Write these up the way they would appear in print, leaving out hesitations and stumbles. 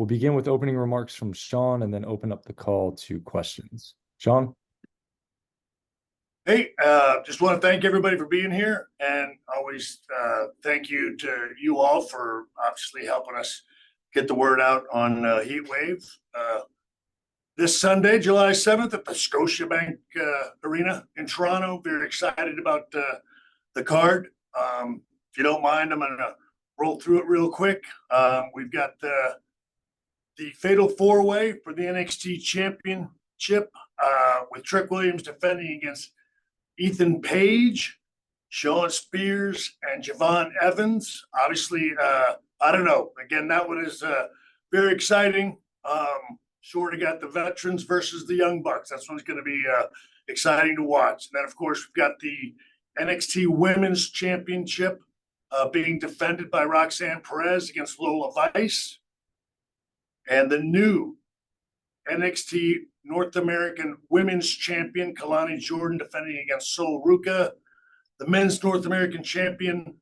We'll begin with opening remarks from Shawn and then open up the call to questions. Shawn? Hey, just want to thank everybody for being here, and always thank you to you all for obviously helping us get the word out on Heatwave. This Sunday, July 7th at the Scotiabank Arena in Toronto. Very excited about the card. If you don't mind, I'm going to roll through it real quick. We've got the Fatal 4-Way for the NXT Championship with Trick Williams defending against Ethan Page, Shawn Spears, and Javon Evans. Obviously, I don't know. Again, that one is very exciting. Sort of got the veterans versus the young bucks. That's one's going to be exciting to watch. And then, of course, we've got the NXT Women's Championship being defended by Roxanne Perez against Lola Vice. And the new NXT North American Women's Champion, Kalani Jordan, defending against Sol Ruka. The Men's North American Champion,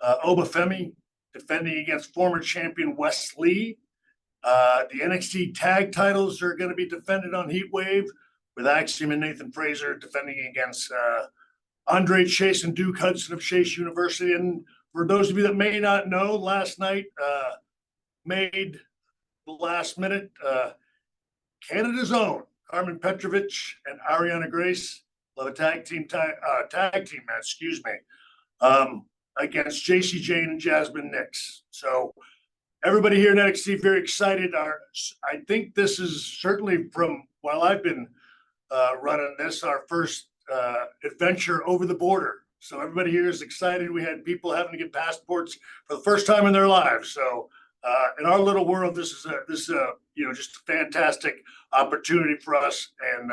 Obafemi, defending against former champion Wes Lee. The NXT tag titles are going to be defended on Heatwave with Axiom and Nathan Fraser defending against Andre Chase and Duke Hudson of Chase University. And for those of you that may not know, last night made the last minute Canada's own Carmen Petrovich and Ariana Grace love a tag team match, against JC Jane and Jasmine Nix. So everybody here in NXT very excited. I think this is certainly from while I've been running this, our first adventure over the border. So everybody here is excited. We had people having to get passports for the first time in their lives. So in our little world, this is just a fantastic opportunity for us, and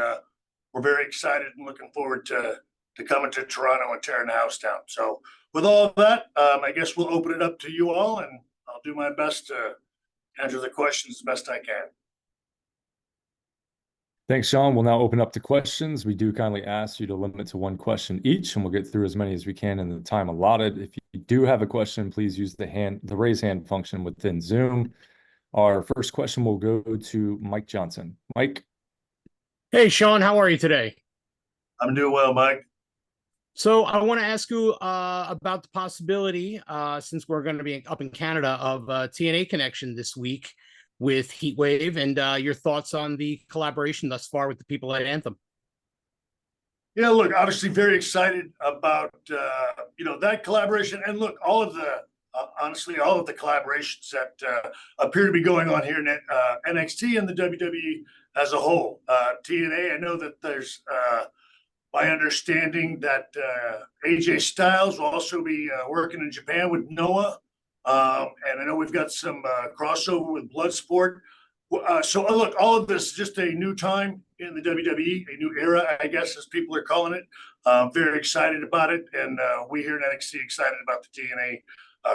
we're very excited and looking forward to coming to Toronto and tearing the house down. So with all of that, I guess we'll open it up to you all, and I'll do my best to answer the questions the best I can. Thanks, Shawn. We'll now open up to questions. We do kindly ask you to limit to one question each, and we'll get through as many as we can in the time allotted. If you do have a question, please use the raise hand function within Zoom. Our first question will go to Mike Johnson. Mike? Hey, Shawn, how are you today? I'm doing well, Mike. So I want to ask you about the possibility, since we're going to be up in Canada, of TNA connection this week with Heatwave, and your thoughts on the collaboration thus far with the people at Anthem. Yeah, look, obviously very excited about that collaboration, and look, all of the collaborations that appear to be going on here in NXT and the WWE as a whole. TNA, I know that there's my understanding that AJ Styles will also be working in Japan with Noah. And I know we've got some crossover with Bloodsport. So look, all of this is just a new time in the WWE, a new era, I guess, as people are calling it. Very excited about it. And we here in NXT excited about the TNA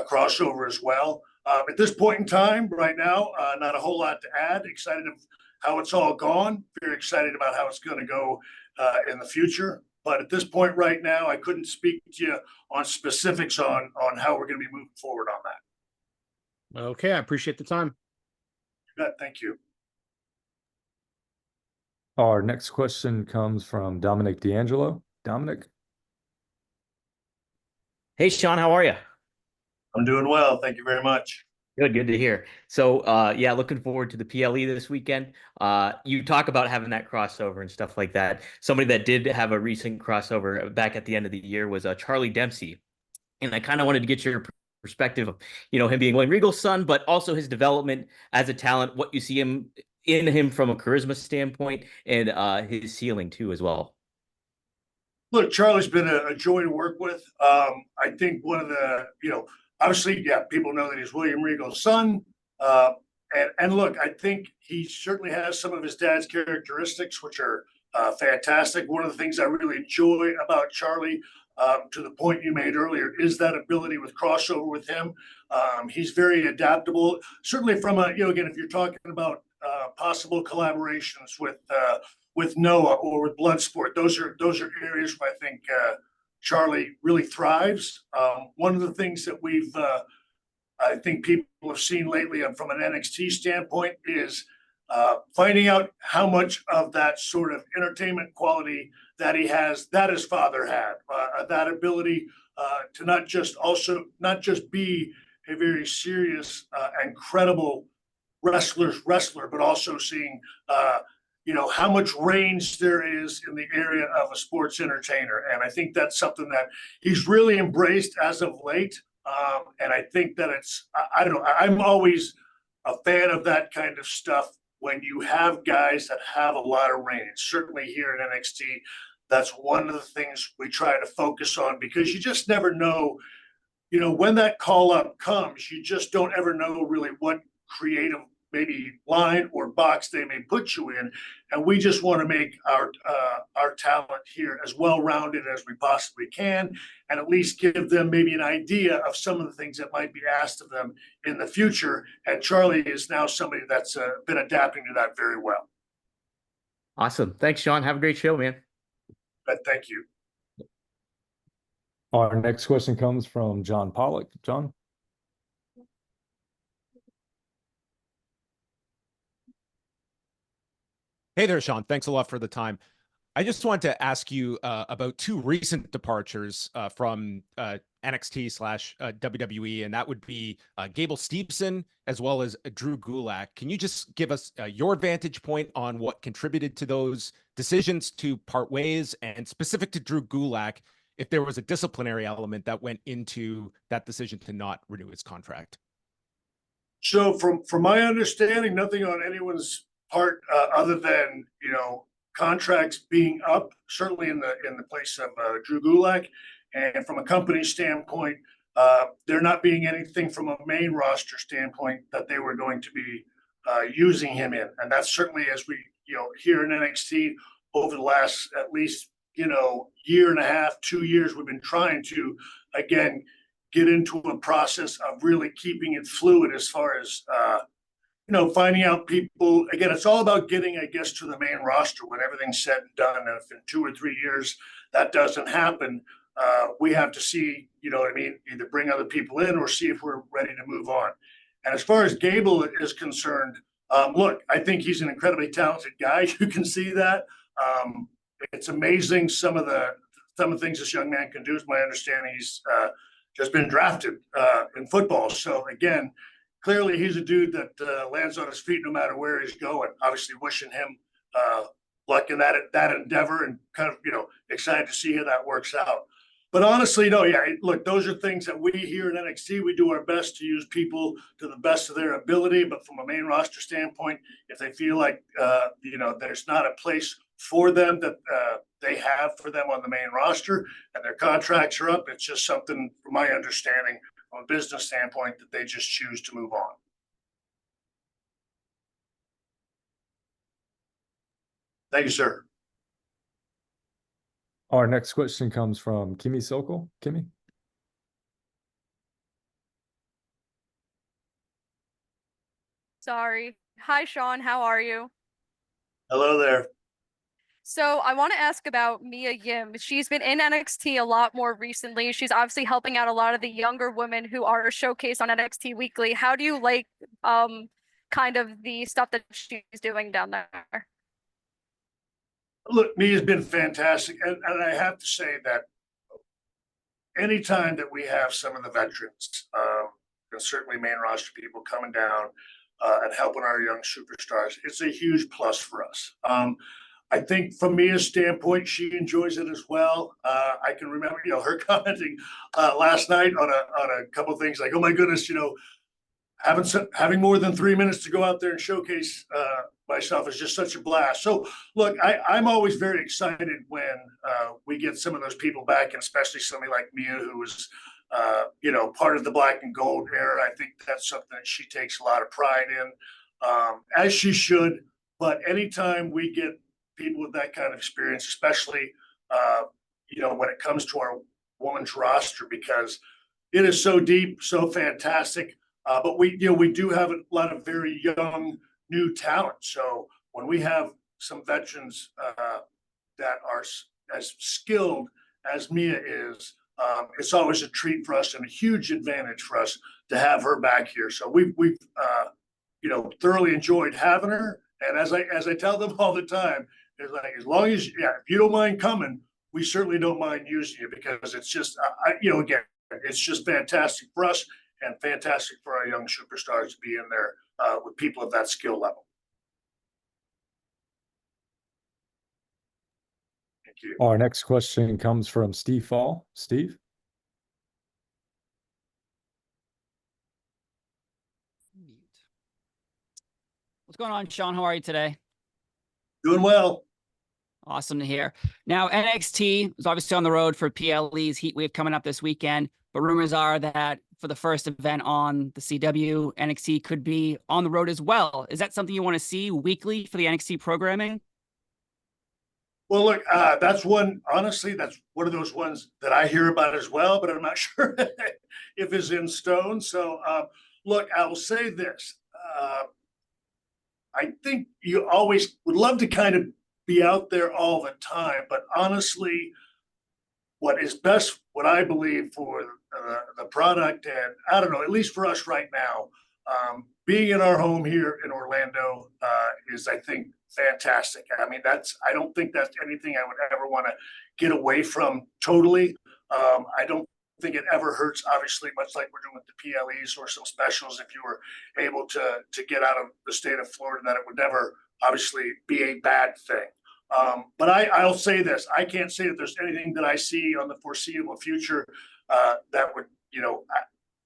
crossover as well. At this point in time, right now, not a whole lot to add. Excited of how it's all gone. Very excited about how it's going to go in the future. But at this point right now, I couldn't speak to you on specifics on how we're going to be moving forward on that. Okay, I appreciate the time. You bet. Thank you. Our next question comes from Dominic D'Angelo. Dominic? Hey, Shawn, how are you? I'm doing well. Thank you very much. Good to hear. So, yeah, looking forward to the PLE this weekend. You talk about having that crossover and stuff like that. Somebody that did have a recent crossover back at the end of the year was Charlie Dempsey. And I kind of wanted to get your perspective of, him being William Regal's son, but also his development as a talent, what you see in him from a charisma standpoint, and his ceiling too as well. Look, Charlie's been a joy to work with. I think one of the, obviously, yeah, people know that he's William Regal's son. And look, I think he certainly has some of his dad's characteristics, which are fantastic. One of the things I really enjoy about Charlie, to the point you made earlier, is that ability with crossover with him. He's very adaptable. Certainly from again, if you're talking about possible collaborations with Noah or with Bloodsport, those are areas where I think Charlie really thrives. One of the things that we've I think people have seen lately from an NXT standpoint is finding out how much of that sort of entertainment quality that he has, that his father had, that ability to not just be a very serious and credible wrestler, but also seeing how much range there is in the area of a sports entertainer. And I think that's something that he's really embraced as of late. And I think that I don't know, I'm always a fan of that kind of stuff when you have guys that have a lot of range. Certainly here in NXT, that's one of the things we try to focus on, because you just never know, when that call up comes, you just don't ever know really what creative maybe line or box they may put you in. And we just want to make our talent here as well-rounded as we possibly can, and at least give them maybe an idea of some of the things that might be asked of them in the future. And Charlie is now somebody that's been adapting to that very well. Awesome. Thanks, Shawn. Have a great show, man. Thank you. Our next question comes from John Pollock. John? Hey there, Shawn. Thanks a lot for the time. I just wanted to ask you about two recent departures from NXT/WWE, and that would be Gable Steveson as well as Drew Gulak. Can you just give us your vantage point on what contributed to those decisions to part ways, and specific to Drew Gulak, if there was a disciplinary element that went into that decision to not renew his contract? So from my understanding, nothing on anyone's part other than contracts being up, certainly in the place of Drew Gulak, and from a company standpoint, there not being anything from a main roster standpoint that they were going to be using him in. And that's certainly, as we here in NXT over the last at least year and a half, 2 years, we've been trying to again get into a process of really keeping it fluid as far as finding out people. Again, it's all about getting, I guess, to the main roster when everything's said and done. And if in 2 or 3 years that doesn't happen, we have to see, either bring other people in or see if we're ready to move on. And as far as Gable is concerned, look, I think he's an incredibly talented guy. You can see that. It's amazing some of the things this young man can do. Is my understanding he's just been drafted in football. So again, clearly he's a dude that lands on his feet no matter where he's going. Obviously wishing him luck in that endeavor, and kind of, excited to see how that works out. But honestly, no, yeah, look, those are things that we here in NXT, we do our best to use people to the best of their ability. But from a main roster standpoint, if they feel like, there's not a place for them that they have for them on the main roster and their contracts are up, it's just something, from my understanding, from a business standpoint, that they just choose to move on. Thank you, sir. Our next question comes from Kimmy Sokol. Kimmy? Sorry. Hi, Shawn. How are you? Hello there. So I want to ask about Mia Yim. She's been in NXT a lot more recently. She's obviously helping out a lot of the younger women who are showcased on NXT Weekly. How do you like kind of the stuff that she's doing down there? Look, Mia's been fantastic. And I have to say that anytime that we have some of the veterans, and certainly main roster people coming down and helping our young superstars, it's a huge plus for us. I think from Mia's standpoint, she enjoys it as well. I can remember, her commenting last night on a couple of things like, "Oh my goodness, having more than 3 minutes to go out there and showcase myself is just such a blast." So, look, I'm always very excited when we get some of those people back, and especially somebody like Mia, who was, part of the black and gold era. I think that's something that she takes a lot of pride in, as she should. But anytime we get people with that kind of experience, especially, when it comes to our women's roster, because it is so deep, so fantastic. But we do have a lot of very young, new talent. So when we have some veterans that are as skilled as Mia is, it's always a treat for us and a huge advantage for us to have her back here. So we've thoroughly enjoyed having her. And as I tell them all the time, it's like, as long as, if you don't mind coming, we certainly don't mind using you, because it's just, again, it's just fantastic for us and fantastic for our young superstars to be in there with people of that skill level. Thank you. Our next question comes from Steve Fall. Steve? What's going on, Shawn? How are you today? Doing well. Awesome to hear. Now, NXT is obviously on the road for PLE's Heatwave coming up this weekend, but rumors are that for the first event on the CW, NXT could be on the road as well. Is that something you want to see weekly for the NXT programming? Well, look, that's one of those ones that I hear about as well, but I'm not sure if it's in stone. So, look, I will say this. I think you always would love to kind of be out there all the time, but honestly, what is best, what I believe for the product, and I don't know, at least for us right now, being in our home here in Orlando is, I think, fantastic. I mean, I don't think that's anything I would ever want to get away from totally. I don't think it ever hurts, obviously, much like we're doing with the PLEs or some specials. If you were able to get out of the state of Florida, that it would never obviously be a bad thing. But I'll say this: I can't say that there's anything that I see on the foreseeable future that would,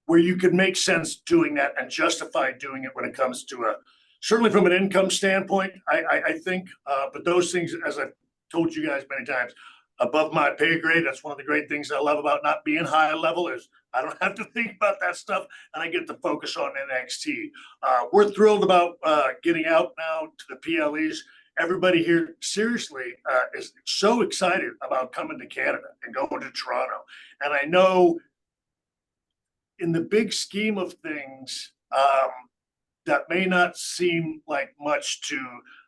where you could make sense doing that and justify doing it when it comes to certainly from an income standpoint. I think, but those things, as I've told you guys many times, above my pay grade. That's one of the great things I love about not being high level, is I don't have to think about that stuff, and I get to focus on NXT. We're thrilled about getting out now to the PLEs. Everybody here, seriously, is so excited about coming to Canada and going to Toronto. And I know in the big scheme of things, that may not seem like much to,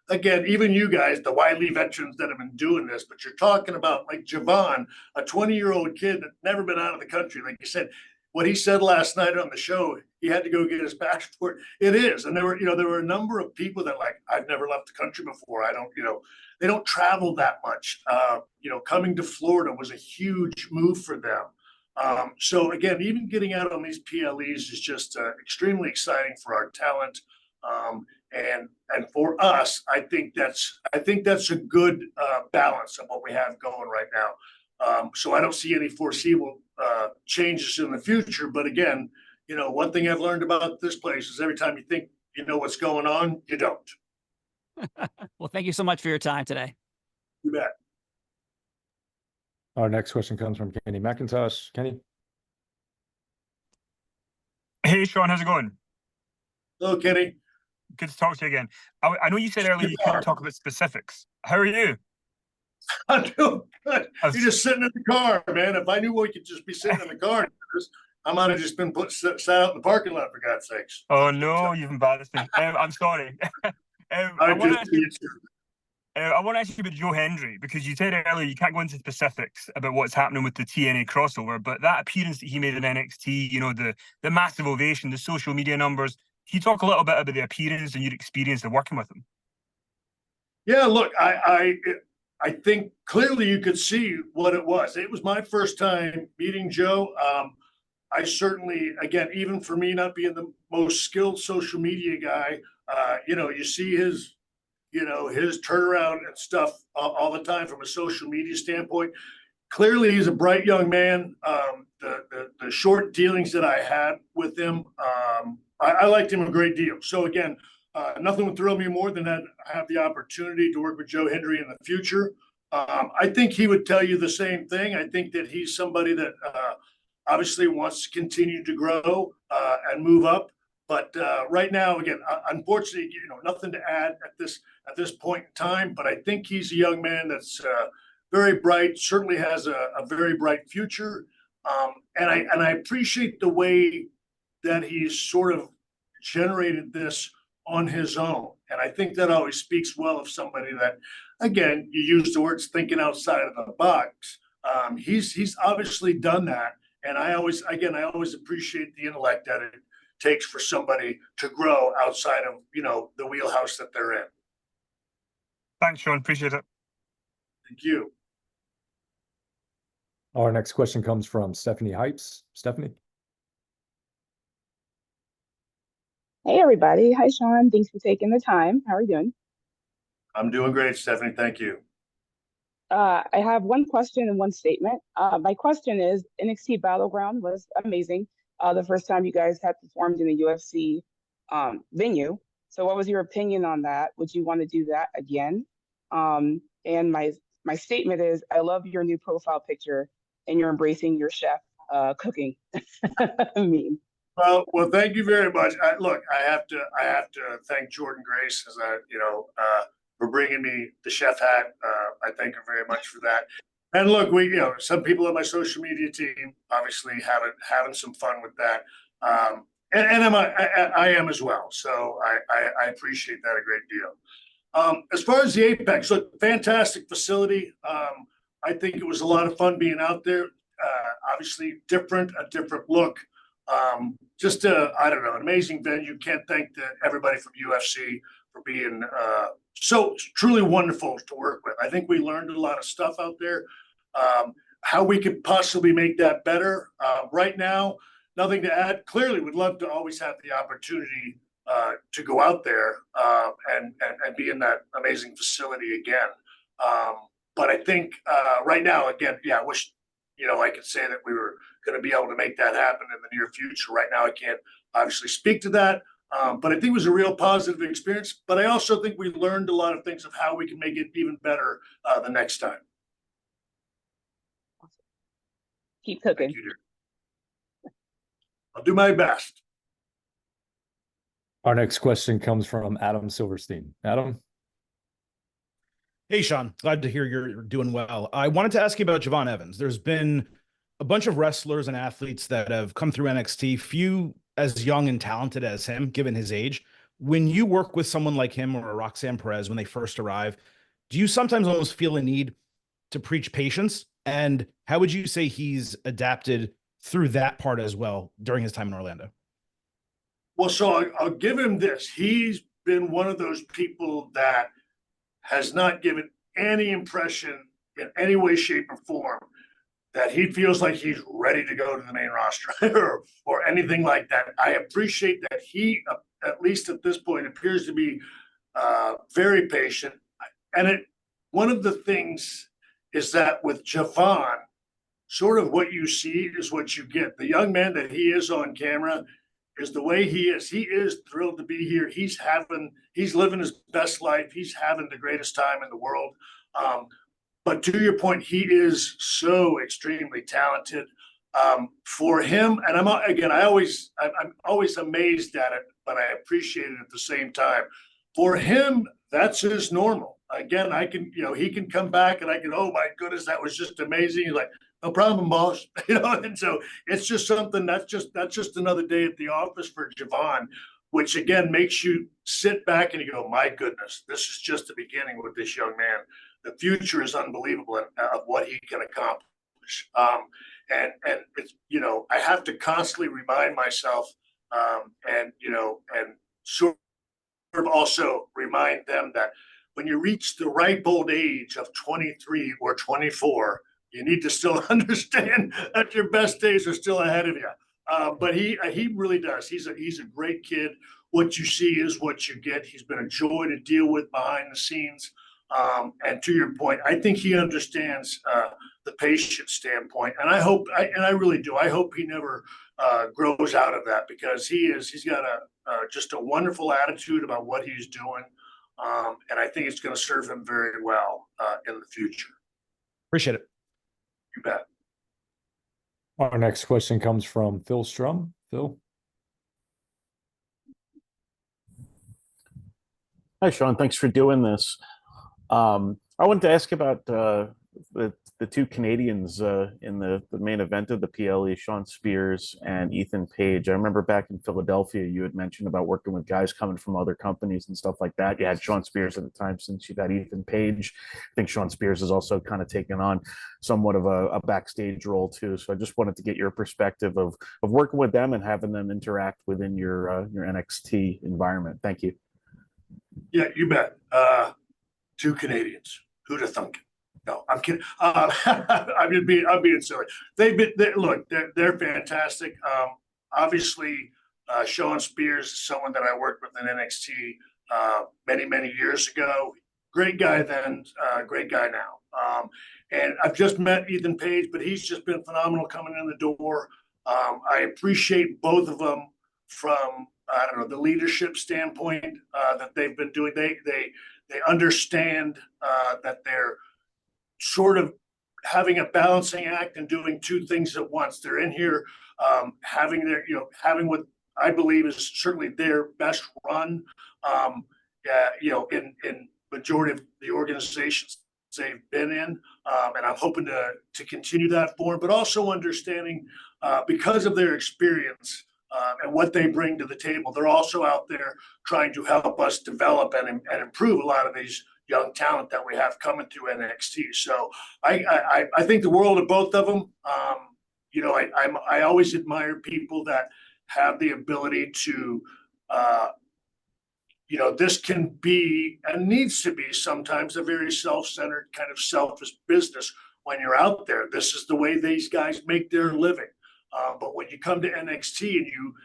again, even you guys, the wily veterans that have been doing this, but you're talking about like Javon, a 20-year-old kid that's never been out of the country. Like you said, what he said last night on the show, he had to go get his passport. It is. And there were a number of people that, like, I've never left the country before. I don't, they don't travel that much. Coming to Florida was a huge move for them. So again, even getting out on these PLEs is just extremely exciting for our talent. And for us, I think that's a good balance of what we have going right now. So I don't see any foreseeable changes in the future. But again, one thing I've learned about this place is every time you think you know what's going on, you don't. Well, thank you so much for your time today. You bet. Our next question comes from Kenny McIntosh. Kenny? Hey, Shawn, how's it going? Hello, Kenny. Good to talk to you again. I know you said earlier you can't talk about specifics. How are you? I'm doing good. You're just sitting in the car, man. If I knew we could just be sitting in the car, I might have just been sat out in the parking lot, for God's sakes. Oh, no, you've embarrassed me. I'm sorry. I want to ask you about Joe Hendry, because you said earlier you can't go into specifics about what's happening with the TNA crossover, but that appearance that he made in NXT, the massive ovation, the social media numbers, can you talk a little bit about the appearance and your experience of working with him? Yeah, look, I think clearly you could see what it was. It was my first time meeting Joe. I certainly, again, even for me not being the most skilled social media guy, you see his turnaround and stuff all the time from a social media standpoint. Clearly, he's a bright young man. The short dealings that I had with him, I liked him a great deal. So again, nothing would thrill me more than that I have the opportunity to work with Joe Hendry in the future. I think he would tell you the same thing. I think that he's somebody that obviously wants to continue to grow and move up. But right now, again, unfortunately, nothing to add at this point in time. But I think he's a young man that's very bright. Certainly has a very bright future. And I appreciate the way that he's sort of generated this on his own. And I think that always speaks well of somebody that, again, you use the words thinking outside of the box. He's obviously done that. And I always appreciate the intellect that it takes for somebody to grow outside of, the wheelhouse that they're in. Thanks, Shawn. Appreciate it. Thank you. Our next question comes from Stephanie Hypes. Stephanie. Hey, everybody. Hi, Shawn. Thanks for taking the time. How are you doing? I'm doing great, Stephanie. Thank you. I have one question and one statement. My question is, NXT Battleground was amazing. The first time you guys had performed in a UFC venue. So what was your opinion on that? Would you want to do that again? And my statement is, I love your new profile picture and you're embracing your chef cooking meme. Well, thank you very much. I have to thank Jordan Grace for bringing me the chef hat. I thank her very much for that. And look, some people on my social media team obviously having some fun with that, and I am as well. So I appreciate that a great deal. As far as the Apex, look, fantastic facility. I think it was a lot of fun being out there. Obviously, a different look. Just I don't know, an amazing venue. Can't thank everybody from UFC for being so truly wonderful to work with. I think we learned a lot of stuff out there. How we could possibly make that better. Right now, nothing to add. Clearly, we'd love to always have the opportunity to go out there and be in that amazing facility again. But I think right now, again, I wish I could say that we were going to be able to make that happen in the near future. Right now, I can't obviously speak to that. But I think it was a real positive experience. But I also think we learned a lot of things of how we can make it even better the next time. Keep cooking. Thank you, dear. I'll do my best. Our next question comes from Adam Silverstein. Adam. Hey, Shawn. Glad to hear you're doing well. I wanted to ask you about Javon Evans. There's been a bunch of wrestlers and athletes that have come through NXT, few as young and talented as him, given his age. When you work with someone like him or a Roxanne Perez when they first arrive, do you sometimes almost feel a need to preach patience? And how would you say he's adapted through that part as well during his time in Orlando? Well, so I'll give him this. He's been one of those people that has not given any impression in any way, shape, or form that he feels like he's ready to go to the main roster or anything like that. I appreciate that he, at least at this point, appears to be very patient. And one of the things is that with Javon, sort of what you see is what you get. The young man that he is on camera is the way he is. He is thrilled to be here. He's living his best life. He's having the greatest time in the world. But to your point, he is so extremely talented. For him, and I'm always amazed at it, but I appreciate it at the same time. For him, that's his normal. Again, he can come back and I can, oh my goodness, that was just amazing. He's like, no problem, boss. And so it's just something that's just another day at the office for Javon, which again makes you sit back and you go, my goodness, this is just the beginning with this young man. The future is unbelievable of what he can accomplish. And it's, I have to constantly remind myself and sort of also remind them that when you reach the ripe old age of 23 or 24, you need to still understand that your best days are still ahead of you. But he really does. He's a great kid. What you see is what you get. He's been a joy to deal with behind the scenes. And to your point, I think he understands the patient standpoint, and I really do. I hope he never grows out of that because he's got just a wonderful attitude about what he's doing, and I think it's going to serve him very well in the future. Appreciate it. You bet. Our next question comes from Phil Strum. Phil. Hi, Shawn. Thanks for doing this. I wanted to ask about the the two Canadians in the main event of the PLE, Shawn Spears and Ethan Page. I remember back in Philadelphia, you had mentioned about working with guys coming from other companies and stuff like that. You had Shawn Spears at the time, since you've had Ethan Page. I think Shawn Spears has also kind of taken on somewhat of a backstage role too. So I just wanted to get your perspective of working with them and having them interact within your NXT environment. Thank you. Yeah, you bet. Two Canadians. Who'd have thunk it? No, I'm kidding. I'm being silly. They're fantastic. Obviously, Shawn Spears is someone that I worked with in NXT many years ago. Great guy then, great guy now. And I've just met Ethan Page, but he's just been phenomenal coming in the door. I appreciate both of them from the leadership standpoint that they've been doing. They understand that they're sort of having a balancing act and doing two things at once. They're in here having what I believe is certainly their best run, in majority of the organizations they've been in, and I'm hoping to continue that for them, but also understanding because of their experience and what they bring to the table, they're also out there trying to help us develop and improve a lot of these young talent that we have coming through NXT. So I think the world of both of them. I always admire people that have the ability to, this can be and needs to be sometimes a very self-centered kind of selfish business when you're out there. This is the way these guys make their living. But when you come to NXT and you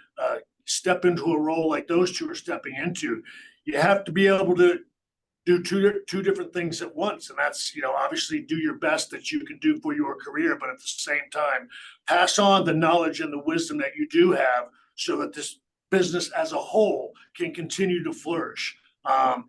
step into a role like those two are stepping into, you have to be able to do two different things at once. And that's, obviously do your best that you can do for your career, but at the same time, pass on the knowledge and the wisdom that you do have so that this business as a whole can continue to flourish. And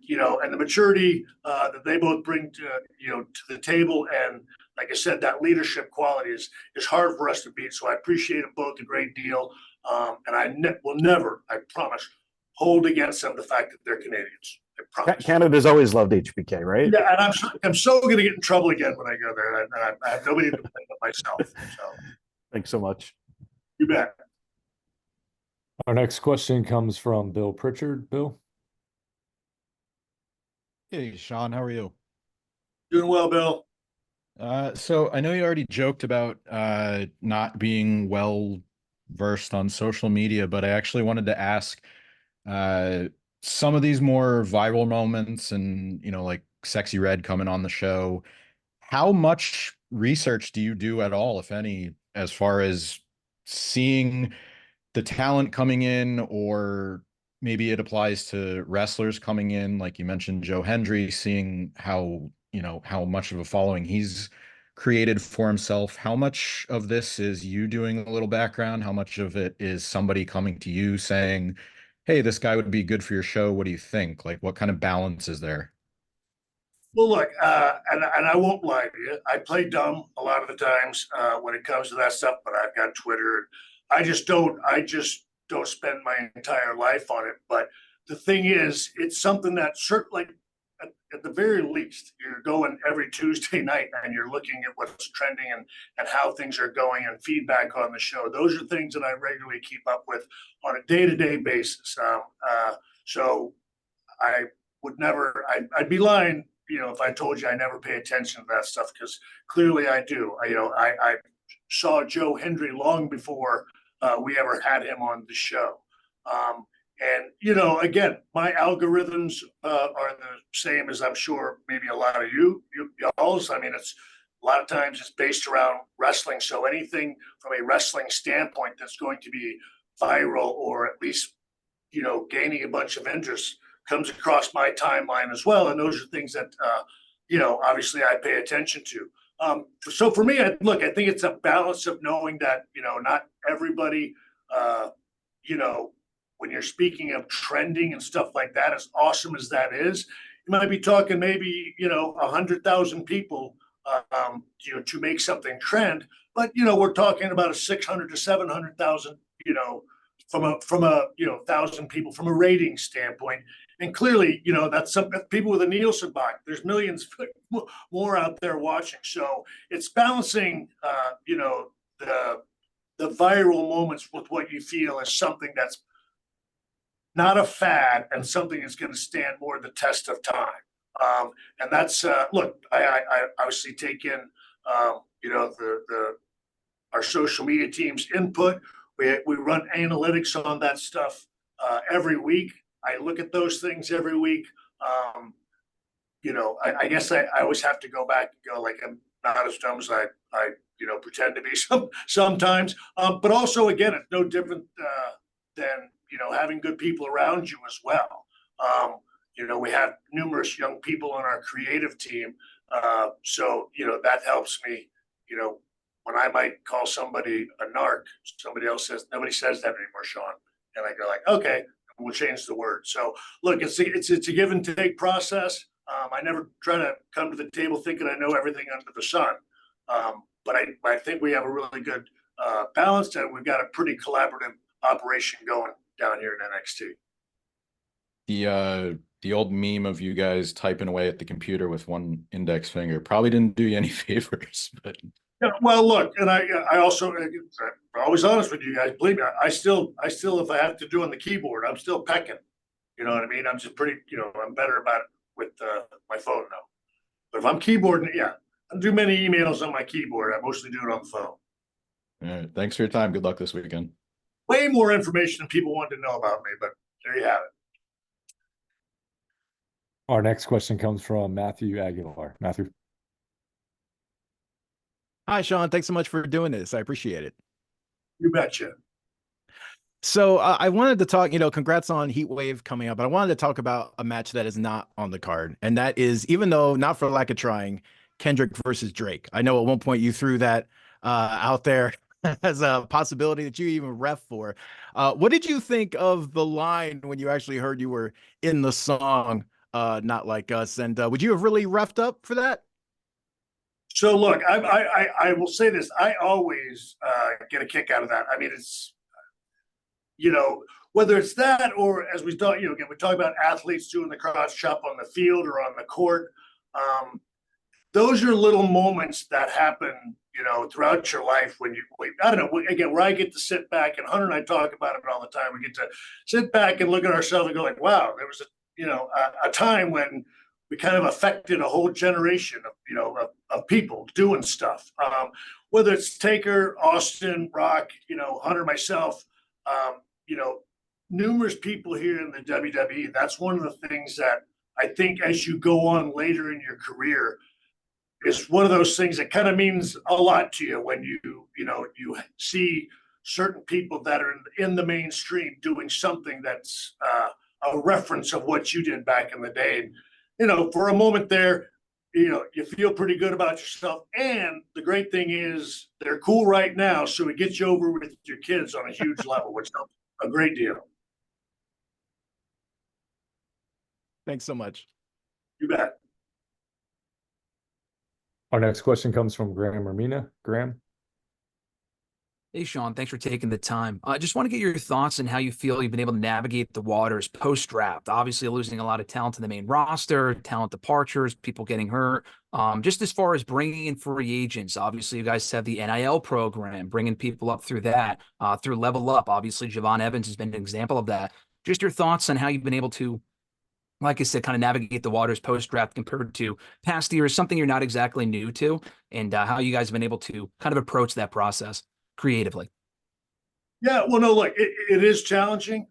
the maturity that they both bring to the table, and like I said, that leadership quality is hard for us to beat. So I appreciate them both a great deal, and I will never, I promise, hold against them the fact that they're Canadians. I promise. Canada's always loved HBK, right? Yeah, and I'm so going to get in trouble again when I go there, and I have nobody to blame but myself. So thanks so much. You bet. Our next question comes from Bill Pritchard. Bill. Hey, Shawn, how are you? Doing well, Bill. So I know you already joked about not being well versed on social media, but I actually wanted to ask some of these more viral moments and, like Sexy Red coming on the show, how much research do you do at all, if any, as far as seeing the talent coming in, or maybe it applies to wrestlers coming in, like you mentioned Joe Hendry, seeing how much of a following he's created for himself? How much of this is you doing a little background? How much of it is somebody coming to you saying, hey, this guy would be good for your show, what do you think? Like, what kind of balance is there? Well, look, and I won't lie to you, I play dumb a lot of the times when it comes to that stuff, but I've got Twitter. I just don't spend my entire life on it. But the thing is, it's something that certainly, at the very least, you're going every Tuesday night and you're looking at what's trending and how things are going and feedback on the show. Those are things that I regularly keep up with on a day-to-day basis. So I would never, I'd be lying, if I told you I never pay attention to that stuff, because clearly I do. I saw Joe Hendry long before we ever had him on the show. And, again, my algorithms are the same as I'm sure maybe a lot of y'all's. I mean, it's a lot of times it's based around wrestling. So anything from a wrestling standpoint that's going to be viral or at least, gaining a bunch of interest comes across my timeline as well. And those are things that, obviously I pay attention to. So for me, I think it's a balance of knowing that, not everybody, when you're speaking of trending and stuff like that, as awesome as that is, you might be talking maybe, 100,000 people, to make something trend. But, we're talking about a 600 to 700,000, from a 1,000 people from a rating standpoint. and clearly, you know, that's some people with a Nielsen box. There's millions more out there watching. So it's balancing, you know, the viral moments with what you feel is something that's not a fad and something that's going to stand more the test of time. And that's look, I obviously take in you know, our social media team's input. We run analytics on that stuff every week. I look at those things every week. You know, I guess I always have to go back and go, like, I'm not as dumb as I you know, pretend to be sometimes. But also, again, it's no different than, you know, having good people around you as well. You know, we have numerous young people on our creative team. So, you know, that helps me, you know, when I might call somebody a narc, somebody else says, nobody says that anymore, Shawn. And I go like, okay, we'll change the word. So look, it's a give and take process. I never try to come to the table thinking I know everything under the sun. But I think we have a really good balance, and we've got a pretty collaborative operation going down here in NXT. The old meme of you guys typing away at the computer with one index finger probably didn't do you any favors, but. Yeah, well, look, and I also, I'm always honest with you guys. Believe me, I still, if I have to do on the keyboard, I'm still pecking. You know what I mean? I'm just pretty, you know, I'm better about it with my phone now. But if I'm keyboarding, yeah, I do many emails on my keyboard. I mostly do it on the phone. All right. Thanks for your time. Good luck this weekend. Way more information than people want to know about me, but there you have it. Our next question comes from Matthew Aguilar. Matthew. Hi, Shawn. Thanks so much for doing this. I appreciate it. You betcha. So I wanted to talk, you know, congrats on Heatwave coming up, but I wanted to talk about a match that is not on the card. And that is, even though not for lack of trying, Kendrick versus Drake. I know at one point you threw that out there as a possibility that you even ref for. What did you think of the line when you actually heard you were in the song, Not Like Us? And would you have really reffed up for that? So look, I will say this. I always get a kick out of that. I mean, it's, you know, whether it's that or as we talk, you know, again, we talk about athletes doing the cross chop on the field or on the court. Those are little moments that happen, you know, throughout your life when you, I don't know, again, where I get to sit back, and Hunter and I talk about it all the time. We get to sit back and look at ourselves and go like, wow, there was a time when we kind of affected a whole generation of, you know, of people doing stuff. Whether it's Taker, Austin, Rock, you know, Hunter, myself, you know, numerous people here in the WWE. That's one of the things that I think as you go on later in your career is one of those things that kind of means a lot to you when you know, you see certain people that are in the mainstream doing something that's a reference of what you did back in the day. And, you know, for a moment there, you know, you feel pretty good about yourself. And the great thing is they're cool right now. So it gets you over with your kids on a huge level, which is a great deal. Thanks so much. You bet. Our next question comes from Graham Ermina. Graham. Hey, Shawn, thanks for taking the time. I just want to get your thoughts on how you feel you've been able to navigate the waters post-draft. Obviously, losing a lot of talent to the main roster, talent departures, people getting hurt. Just as far as bringing in free agents, obviously, you guys have the NIL program, bringing people up through that, through Level Up. Obviously, Javon Evans has been an example of that. Just your thoughts on how you've been able to, like I said, kind of navigate the waters post-draft compared to past years, something you're not exactly new to, and how you guys have been able to kind of approach that process creatively. Yeah, well, no, look, it is challenging.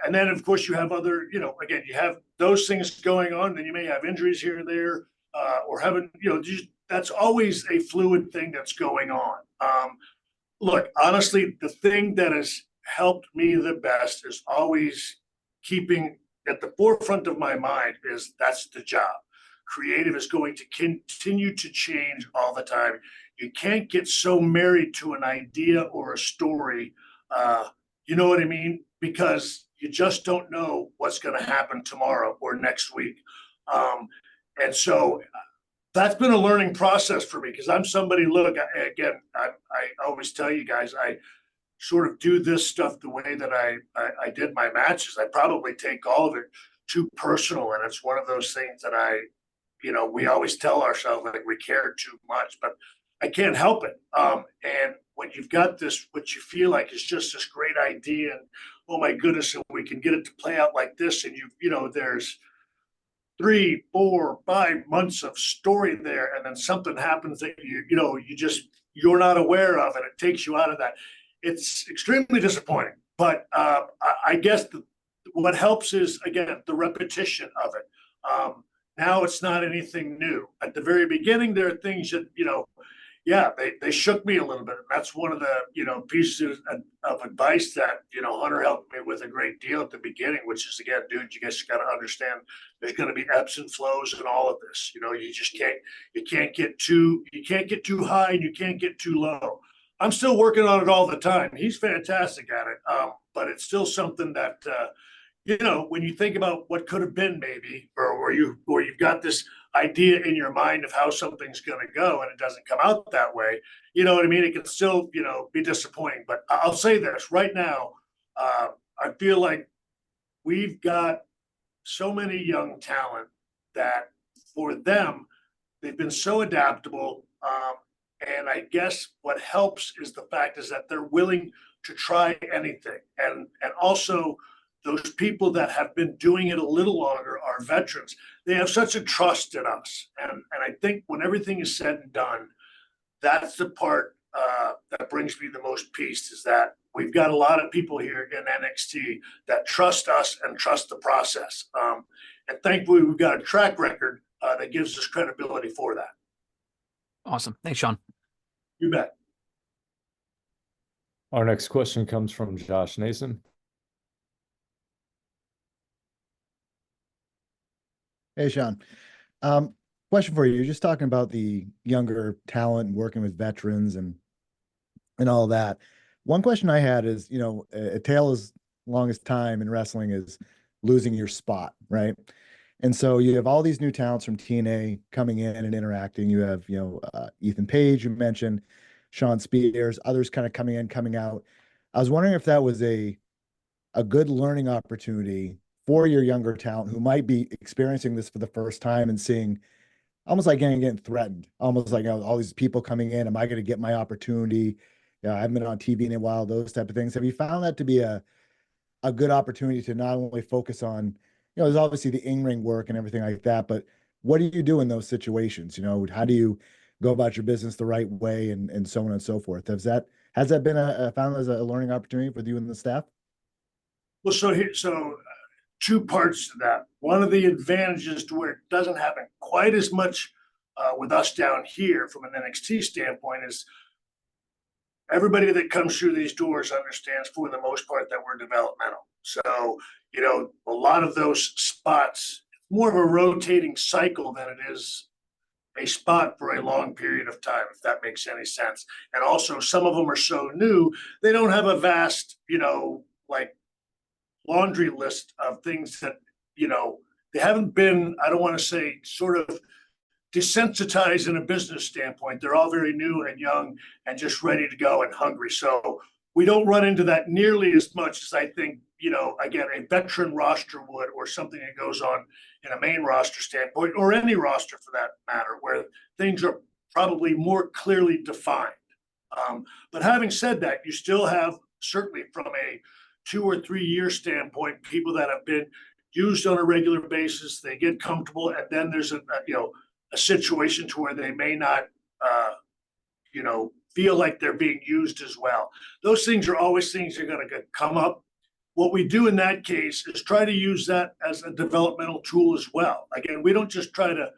And then, of course, you have other, you know, again, you have those things going on, then you may have injuries here and there, or having, you know, that's always a fluid thing that's going on. Look, honestly, the thing that has helped me the best is always keeping at the forefront of my mind is that's the job. Creative is going to continue to change all the time. You can't get so married to an idea or a story, you know what I mean? Because you just don't know what's going to happen tomorrow or next week. And so that's been a learning process for me because I'm somebody, look, again, I always tell you guys, I sort of do this stuff the way that I did my matches. I probably take all of it too personal, and it's one of those things that we always tell ourselves like we care too much, but I can't help it. And when you've got this, what you feel like is just this great idea, and oh my goodness, and we can get it to play out like this, and there's 3, 4, 5 months of story there, and then something happens that you're not aware of, and it takes you out of that. It's extremely disappointing, but I guess what helps is, again, the repetition of it. Now it's not anything new. At the very beginning, there are things that, they shook me a little bit. And that's one of the, pieces of advice that, Hunter helped me with a great deal at the beginning, which is, again, dude, you guys got to understand there's going to be ebbs and flows in all of this. You just can't get too high and you can't get too low. I'm still working on it all the time. He's fantastic at it. But it's still something that, when you think about what could have been maybe, or you've got this idea in your mind of how something's going to go and it doesn't come out that way, you know what I mean? It can still, be disappointing. But I'll say this right now, I feel like we've got so many young talent that for them, they've been so adaptable. And I guess what helps is the fact is that they're willing to try anything. And also, those people that have been doing it a little longer are veterans. They have such a trust in us. And I think when everything is said and done, that's the part that brings me the most peace, is that we've got a lot of people here in NXT that trust us and trust the process. And thankfully, we've got a track record that gives us credibility for that. Awesome. Thanks, Shawn. You bet. Our next question comes from Josh Nason. Hey, Shawn. Question for you. You're just talking about the younger talent and working with veterans and all that. One question I had is, a tale as long as time in wrestling is losing your spot, right? And so you have all these new talents from TNA coming in and interacting. You have, Ethan Page, you mentioned, Shawn Spears, others kind of coming in, coming out. I was wondering if that was a good learning opportunity for your younger talent who might be experiencing this for the first time and seeing almost like getting threatened, almost like all these people coming in. Am I going to get my opportunity? I haven't been on TV in a while, those type of things. Have you found that to be a good opportunity to not only focus on, there's obviously the in-ring work and everything like that, but what do you do in those situations? How do you go about your business the right way and so on and so forth? Has that been found as a learning opportunity for you and the staff? Well, so two parts to that. One of the advantages to where it doesn't happen quite as much with us down here from an NXT standpoint is everybody that comes through these doors understands for the most part that we're developmental. So, a lot of those spots, more of a rotating cycle than it is a spot for a long period of time, if that makes any sense. And also some of them are so new, they don't have a vast, like laundry list of things that, they haven't been, I don't want to say sort of desensitized in a business standpoint. They're all very new and young and just ready to go and hungry. So we don't run into that nearly as much as I think, again, a veteran roster would, or something that goes on in a main roster standpoint, or any roster for that matter, where things are probably more clearly defined. But having said that, you still have, certainly from a 2 or 3 year standpoint, people that have been used on a regular basis, they get comfortable, and then there's a situation to where they may not, feel like they're being used as well. Those things are always things that are going to come up. What we do in that case is try to use that as a developmental tool as well. Again, we don't just try to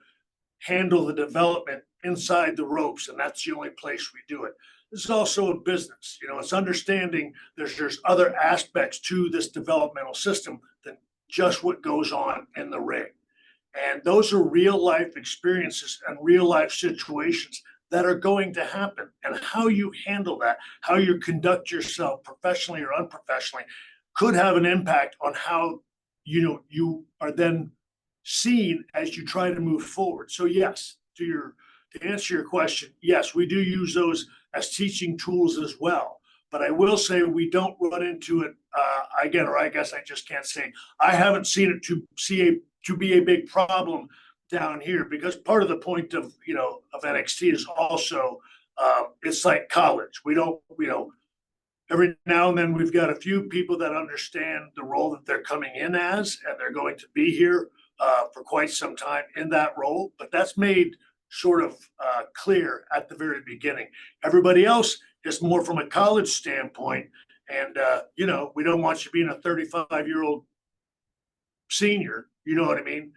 handle the development inside the ropes, and that's the only place we do it. This is also a business. It's understanding there's other aspects to this developmental system than just what goes on in the ring. And those are real life experiences and real life situations that are going to happen. And how you handle that, how you conduct yourself professionally or unprofessionally, could have an impact on how you are then seen as you try to move forward. So yes, to answer your question, yes, we do use those as teaching tools as well. but I will say we don't run into it again, or I guess I just can't say I haven't seen it to be a big problem down here, because part of the point of NXT is also it's like college. We don't every now and then we've got a few people that understand the role that they're coming in as, and they're going to be here for quite some time in that role. But that's made sort of clear at the very beginning. Everybody else is more from a college standpoint, and we don't want you being a 35-year-old senior. You know what I mean?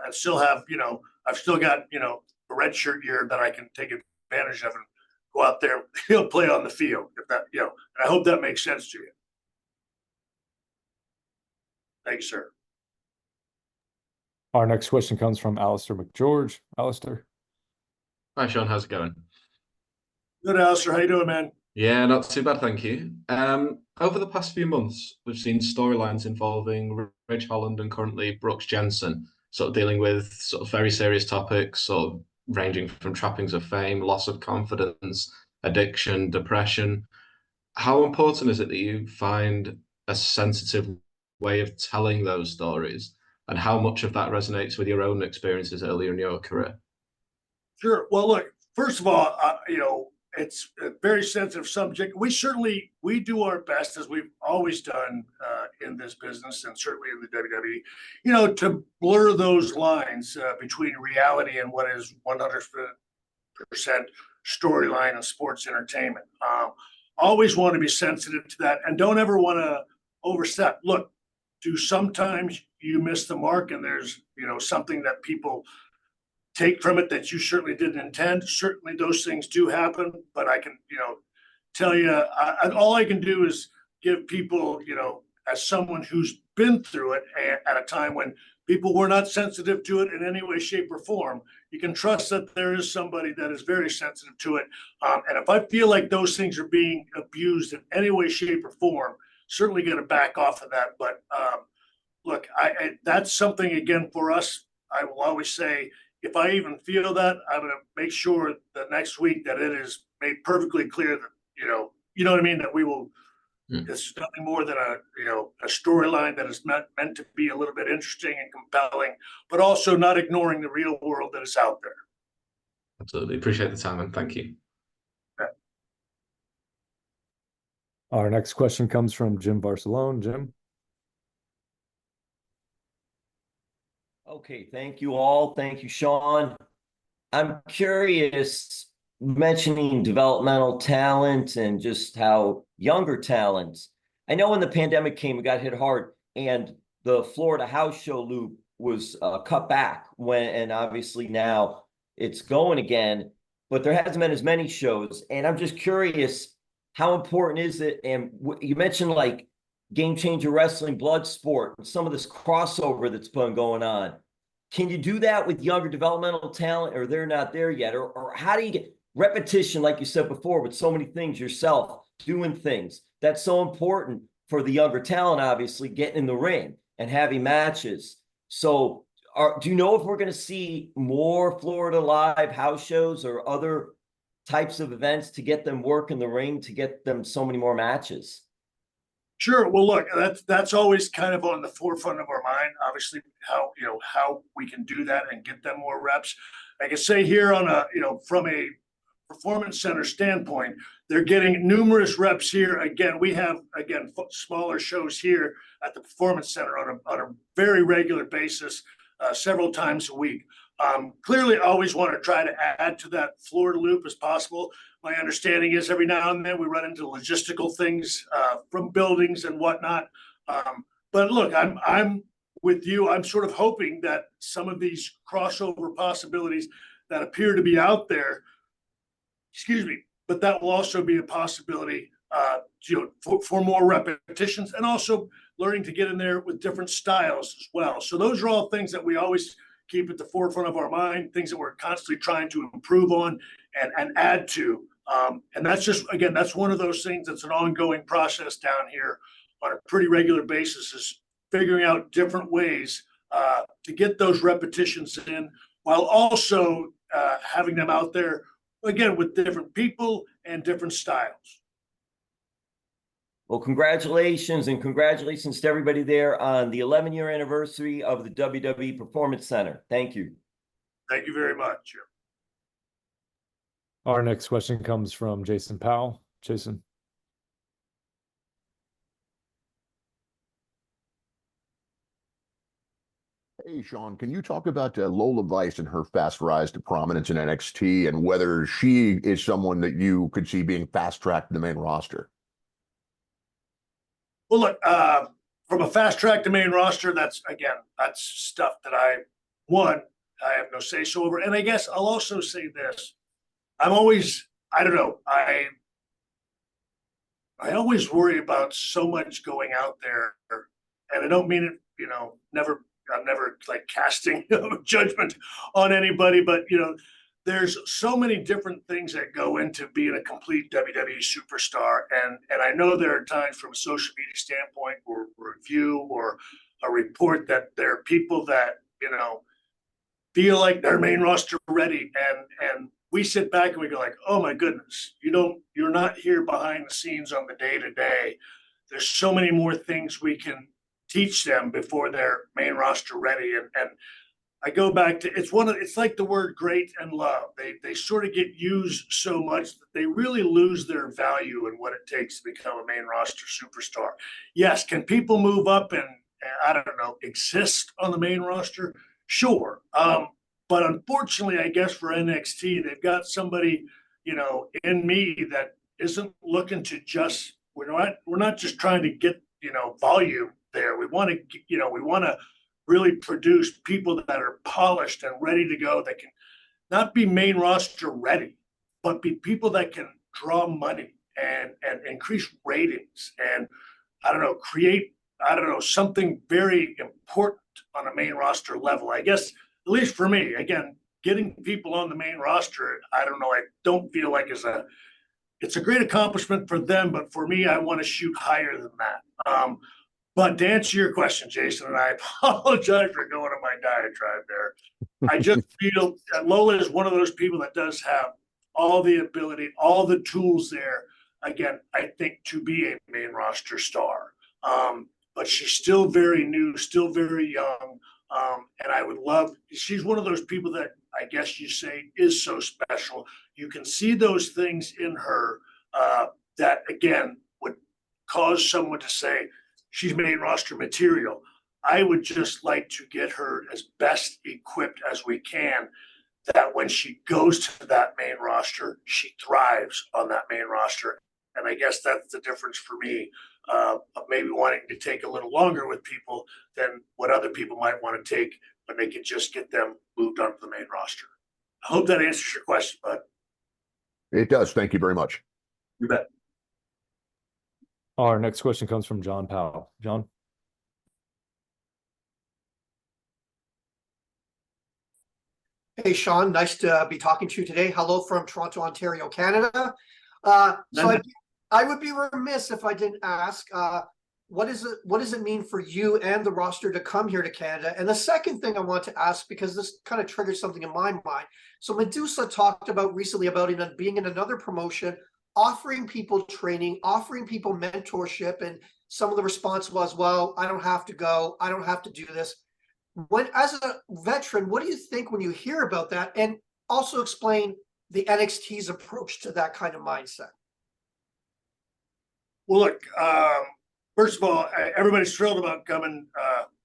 And still have I've still got a red shirt year that I can take advantage of and go out there, play on the field. If that, and I hope that makes sense to you. Thanks, sir. Our next question comes from Alistair McGeorge. Alistair. Hi, Shawn. How's it going? Good, Alistair. How you doing, man? Yeah, not too bad, thank you. Over the past few months, we've seen storylines involving Ridge Holland and currently Brooks Jensen, sort of dealing with sort of very serious topics, sort of ranging from trappings of fame, loss of confidence, addiction, depression. How important is it that you find a sensitive way of telling those stories, and how much of that resonates with your own experiences earlier in your career? Sure. Well, look, first of all, it's a very sensitive subject. We do our best, as we've always done in this business, and certainly in the WWE, to blur those lines between reality and what is 100% storyline and sports entertainment. Always want to be sensitive to that, and don't ever want to overstep. Look, sometimes you miss the mark, and there's something that people take from it that you certainly didn't intend. Certainly those things do happen, but I can, tell you, all I can do is give people, as someone who's been through it at a time when people were not sensitive to it in any way, shape, or form, you can trust that there is somebody that is very sensitive to it. And if I feel like those things are being abused in any way, shape, or form, certainly going to back off of that. But look, that's something, again, for us, I will always say, if I even feel that, I'm going to make sure that next week that it is made perfectly clear that, you know what I mean, that we will, it's nothing more than a storyline that is meant to be a little bit interesting and compelling, but also not ignoring the real world that is out there. Absolutely. Appreciate the time, and thank you. Okay. Our next question comes from Jim Barcelone. Jim. Okay, thank you all. Thank you, Shawn. I'm curious, mentioning developmental talent and just how younger talents. I know when the pandemic came, we got hit hard, and the Florida house show loop was cut back and obviously now it's going again, but there hasn't been as many shows. And I'm just curious, how important is it? And you mentioned like Game Changer Wrestling, Bloodsport, and some of this crossover that's been going on. Can you do that with younger developmental talent, or they're not there yet? Or how do you get repetition, like you said before, with so many things yourself, doing things? That's so important for the younger talent, obviously, getting in the ring and having matches. So do you know if we're going to see more Florida Live house shows or other types of events to get them work in the ring, to get them so many more matches? Sure. Well, look, that's always kind of on the forefront of our mind. Obviously, how we can do that and get them more reps. I can say here on from a performance center standpoint, they're getting numerous reps here. Again, we have smaller shows here at the performance center on a very regular basis, several times a week. Clearly, always want to try to add to that Florida loop as possible. My understanding is every now and then we run into logistical things from buildings and whatnot. But look, I'm with you. I'm sort of hoping that some of these crossover possibilities that appear to be out there, but that will also be a possibility for more repetitions, and also learning to get in there with different styles as well. So those are all things that we always keep at the forefront of our mind, things that we're constantly trying to improve on and add to. And that's just, again, that's one of those things that's an ongoing process down here on a pretty regular basis, is figuring out different ways to get those repetitions in, while also having them out there, again, with different people and different styles. Well, congratulations, and congratulations to everybody there on the 11-year anniversary of the WWE Performance Center. Thank you. Thank you very much. Our next question comes from Jason Powell. Jason. Hey, Shawn, can you talk about Lola Vice and her fast rise to prominence in NXT and whether she is someone that you could see being fast-tracked to the main roster? Well, look, from a fast track to main roster, that's stuff that I have no say-so over. And I guess I'll also say this. I don't know, I always worry about so much going out there, and I don't mean it, I'm never like casting judgment on anybody, but there's so many different things that go into being a complete WWE superstar. And I know there are times from a social media standpoint or review or a report that there are people that, feel like they're main roster ready. And we sit back and we go like, oh my goodness, you're not here behind the scenes on the day to day. There's so many more things we can teach them before they're main roster ready. And I go back to it's like the word great and love. They sort of get used so much that they really lose their value in what it takes to become a main roster superstar. Yes, can people move up and I don't know, exist on the main roster? Sure. But unfortunately, I guess for NXT, they've got somebody, in me that isn't looking to we're not just trying to get, volume there. We want to really produce people that are polished and ready to go, that can not be main roster ready, but be people that can draw money and increase ratings and create something very important on a main roster level. I guess, at least for me, again, getting people on the main roster, I don't feel like it's a great accomplishment for them, but for me, I want to shoot higher than that. But to answer your question, Jason, and I apologize for going on my diatribe there, I just feel that Lola is one of those people that does have all the ability, all the tools there, again, I think, to be a main roster star. But she's still very new, still very young. And she's one of those people that I guess you say is so special. You can see those things in her that, again, would cause someone to say, she's main roster material. I would just like to get her as best equipped as we can, that when she goes to that main roster, she thrives on that main roster. And I guess that's the difference for me of maybe wanting to take a little longer with people than what other people might want to take when they can just get them moved onto the main roster. I hope that answers your question, bud. It does. Thank you very much. You bet. Our next question comes from John Powell. John. Hey, Shawn, nice to be talking to you today. Hello from Toronto, Ontario, Canada. I would be remiss if I didn't ask, what does it mean for you and the roster to come here to Canada? And the second thing I want to ask, because this kind of triggered something in my mind. So Medusa talked recently about being in another promotion, offering people training, offering people mentorship, and some of the response was, well, I don't have to go, I don't have to do this. As a veteran, what do you think when you hear about that? And also explain the NXT's approach to that kind of mindset. Well, look, first of all, everybody's thrilled about coming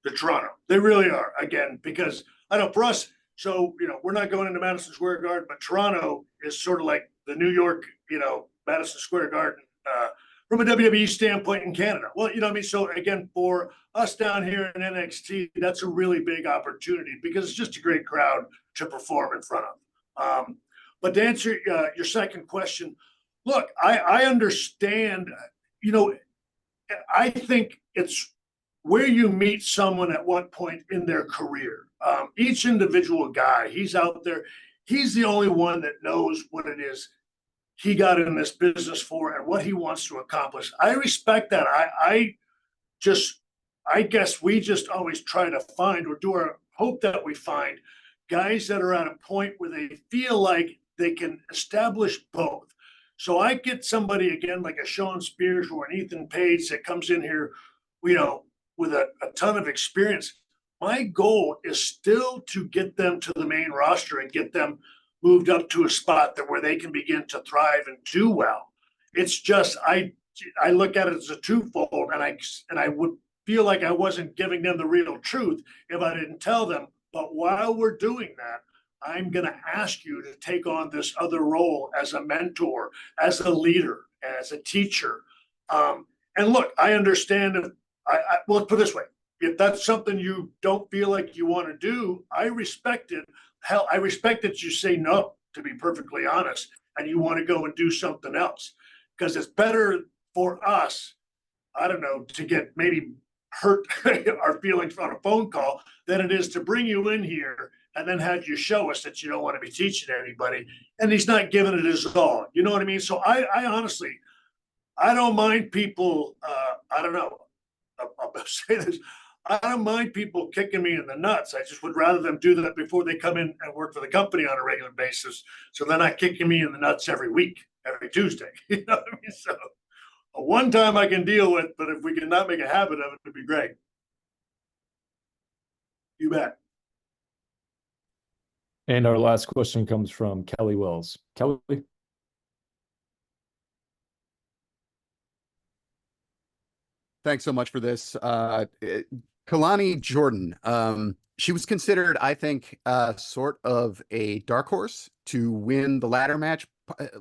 to Toronto. They really are, again, because I know for us, so, we're not going into Madison Square Garden, but Toronto is sort of like the New York, Madison Square Garden from a WWE standpoint in Canada. Well, what I mean? So again, for us down here in NXT, that's a really big opportunity because it's just a great crowd to perform in front of. But to answer your second question, look, I understand, I think it's where you meet someone at what point in their career. Each individual guy, he's out there, he's the only one that knows what it is he got in this business for and what he wants to accomplish. I respect that. I guess we just always try to find, or do our hope that we find, guys that are at a point where they feel like they can establish both. So I get somebody again like a Shawn Spears or an Ethan Page that comes in here, you know, with a ton of experience. My goal is still to get them to the main roster and get them moved up to a spot that where they can begin to thrive and do well. It's just I look at it as a twofold, and I would feel like I wasn't giving them the real truth if I didn't tell them. But while we're doing that, I'm going to ask you to take on this other role as a mentor, as a leader, as a teacher. And look, I understand if well, let's put it this way. If that's something you don't feel like you want to do, I respect it. Hell, I respect that you say no, to be perfectly honest, and you want to go and do something else. Because it's better for us, I don't know, to get maybe hurt our feelings on a phone call than it is to bring you in here and then have you show us that you don't want to be teaching anybody. And he's not giving it his all. You know what I mean? So I honestly, I don't mind people, I don't know, I'll say this. I don't mind people kicking me in the nuts. I just would rather them do that before they come in and work for the company on a regular basis. So they're not kicking me in the nuts every week, every Tuesday. You know what I mean? So one time I can deal with, but if we can not make a habit of it, it'd be great. You bet. And our last question comes from Kelly Wells. Kelly? Thanks so much for this. Kalani Jordan, she was considered, I think, sort of a dark horse to win the ladder match,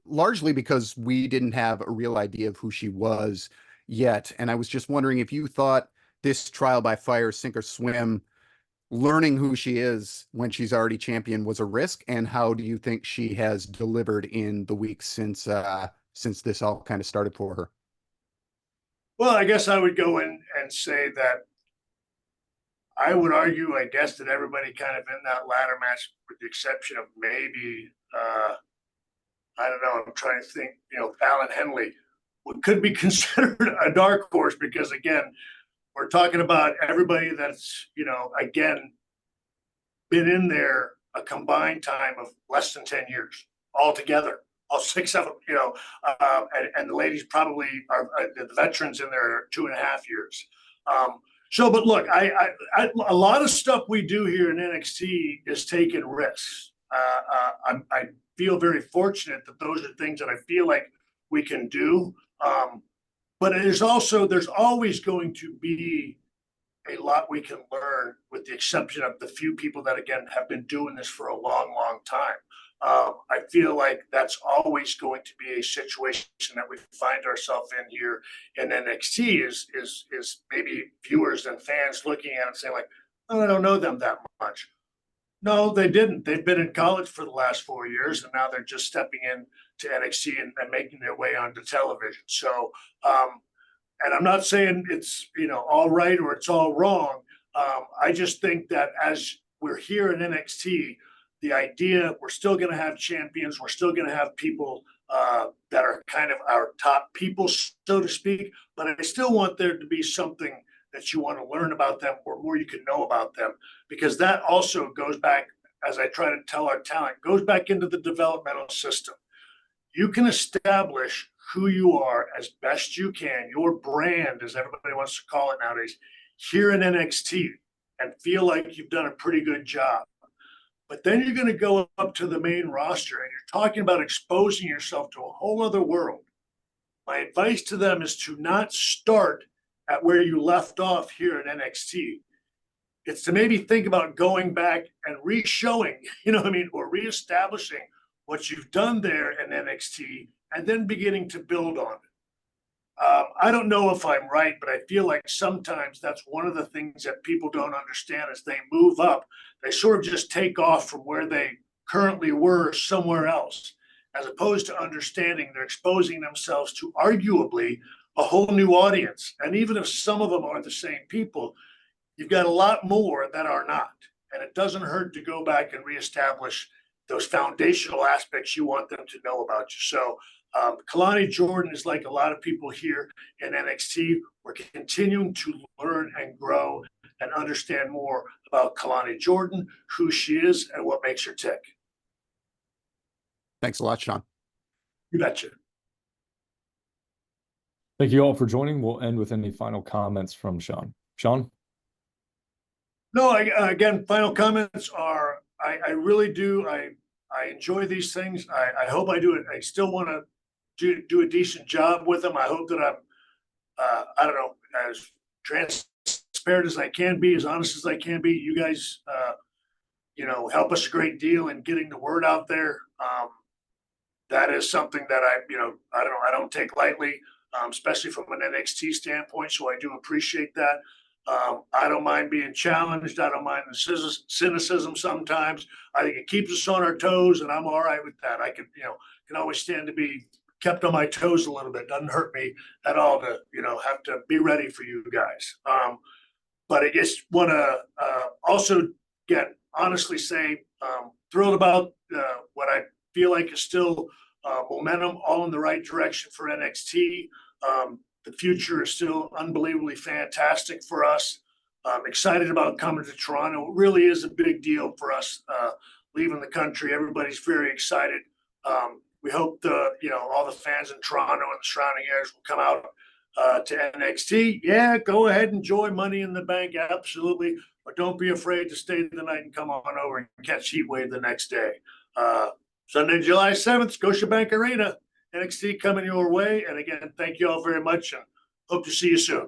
largely because we didn't have a real idea of who she was yet. And I was just wondering if you thought this trial by fire, sink or swim, learning who she is when she's already champion was a risk, and how do you think she has delivered in the weeks since this all kind of started for her? Well, I guess I would go in and say that I would argue, I guess, that everybody kind of in that ladder match, with the exception of maybe, I don't know, I'm trying to think, you know, Alan Henley could be considered a dark horse because, again, we're talking about everybody that's, you know, again, been in there a combined time of less than 10 years altogether. All 6 of them, you know, and the ladies probably are the veterans in there 2.5 years. So, but look, a lot of stuff we do here in NXT is taking risks. I feel very fortunate that those are things that I feel like we can do. But there's always going to be a lot we can learn, with the exception of the few people that, again, have been doing this for a long, long time. I feel like that's always going to be a situation that we find ourselves in here in NXT is maybe viewers and fans looking at it and saying like, oh, I don't know them that much. No, they didn't. They've been in college for the last 4 years, and now they're just stepping in to NXT and making their way onto television. So, and I'm not saying it's, you know, all right or it's all wrong. I just think that as we're here in NXT, the idea, we're still going to have champions. We're still going to have people that are kind of our top people, so to speak. But I still want there to be something that you want to learn about them, or more you can know about them, because that also goes back, as I try to tell our talent, goes back into the developmental system. You can establish who you are as best you can, your brand, as everybody wants to call it nowadays, here in NXT, and feel like you've done a pretty good job. But then you're going to go up to the main roster and you're talking about exposing yourself to a whole other world. My advice to them is to not start at where you left off here in NXT. It's to maybe think about going back and re-showing, you know what I mean, or reestablishing what you've done there in NXT and then beginning to build on it. I don't know if I'm right, but I feel like sometimes that's one of the things that people don't understand. As they move up, they sort of just take off from where they currently were somewhere else, as opposed to understanding they're exposing themselves to arguably a whole new audience. And even if some of them are the same people, you've got a lot more that are not. And it doesn't hurt to go back and reestablish those foundational aspects you want them to know about you. So Kalani Jordan is like a lot of people here in NXT. We're continuing to learn and grow and understand more about Kalani Jordan, who she is, and what makes her tick. Thanks a lot, Shawn. You betcha. Thank you all for joining. We'll end with any final comments from Shawn. Shawn? No, again, final comments are, I really do. I enjoy these things. I hope I do it. I still want to do a decent job with them. I hope that I'm, I don't know, as transparent as I can be, as honest as I can be. You guys, help us a great deal in getting the word out there. That is something that I don't take lightly, especially from an NXT standpoint. So I do appreciate that. I don't mind being challenged. I don't mind the cynicism sometimes. I think it keeps us on our toes, and I'm all right with that. I can always stand to be kept on my toes a little bit. Doesn't hurt me at all to, have to be ready for you guys. But I just want to also honestly say, thrilled about what I feel like is still momentum all in the right direction for NXT. The future is still unbelievably fantastic for us. I'm excited about coming to Toronto. It really is a big deal for us leaving the country. Everybody's very excited. We hope all the fans in Toronto and the surrounding areas will come out to NXT. Yeah, go ahead, enjoy Money in the Bank, absolutely. But don't be afraid to stay the night and come on over and catch Heatwave the next day. Sunday, July 7th, Scotiabank Arena. NXT coming your way. And again, thank you all very much and hope to see you soon.